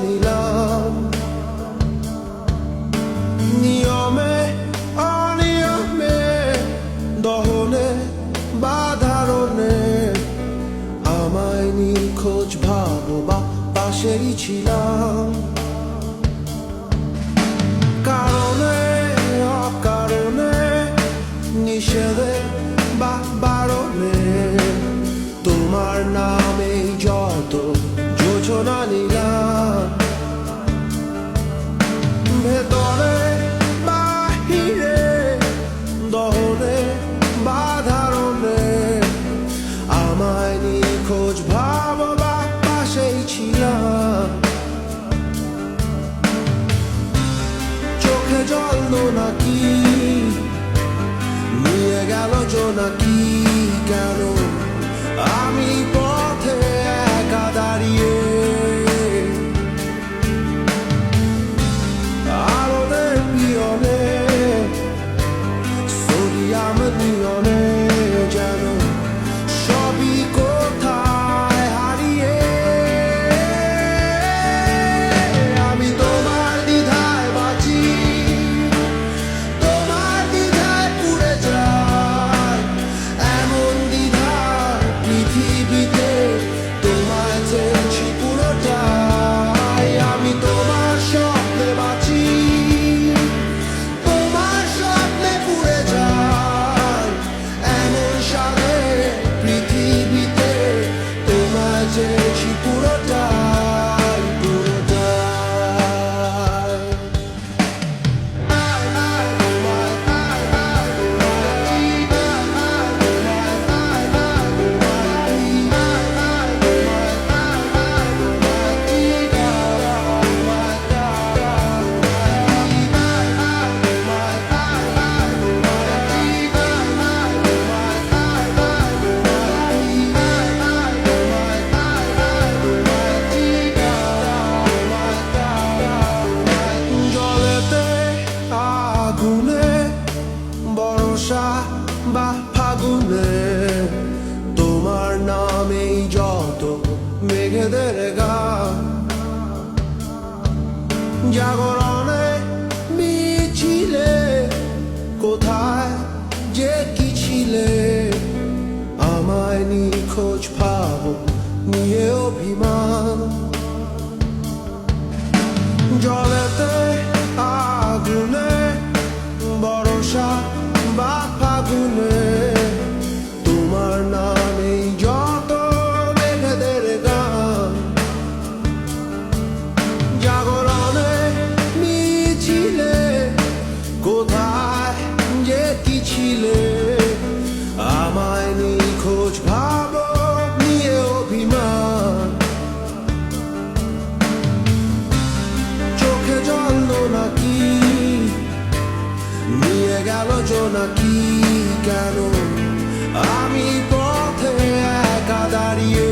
নিলাম, নিয়মে অনিয়মে, দহনে বা ধারণে আমায় নিখোঁজ ভাবো বা পাশেই ছিলাম। কারণে অকারণে, নিষেধে বা বারণে তোমার নামে যত যোজনা নিলাম, ভেতরে বাহিরে, দহনে বা ধারণে আমায় নিখোঁজ ভাবো বা পাশেই ছিলাম। চোখে জল নাকি নিয়ে গেল জোনাকি, কেন আমি পথে একা দাঁড়িয়ে, আলোদের পিয়নে সোডিয়াম নিয়নে যেন সবই কোথায় হারিয়ে। আমি তোমার দ্বিধায় বাঁচি, তোমার দ্বিধায় পুড়ে যাই, এমন দ্বিধার পৃথিবীতে তোমায় চেয়েছি পুরোটাই। আমি তোমার স্বপ্নে বাঁচি, তোমার স্বপ্নে পুড়ে যাই, এমন সাথে পৃথিবীতে তোমায় চেয়েছি পুরোটাই, পুরোটাই। জলেতে আগুনে, বর্ষা বা ফাগুনে তোমার নামেই যত মেঘেদের গান, জাগরণে মিছিলে কোথায় যে কি ছিলে, আমায় নিখোঁজ ভাবো নিয়ে অভিমান। জলেতে আগুনে, বর্ষা বা ফাগুনে তোমার নামেই যত মেঘেদের গান, জাগরণে মিছিলে কোথায় যে কি ছিলে, আমায় নিখোঁজ ভাবো নিয়ে অভিমান। চোখে জল নাকি নিয়ে গেল জোনাকি, কেন আমি পথে একা দাঁড়িয়ে।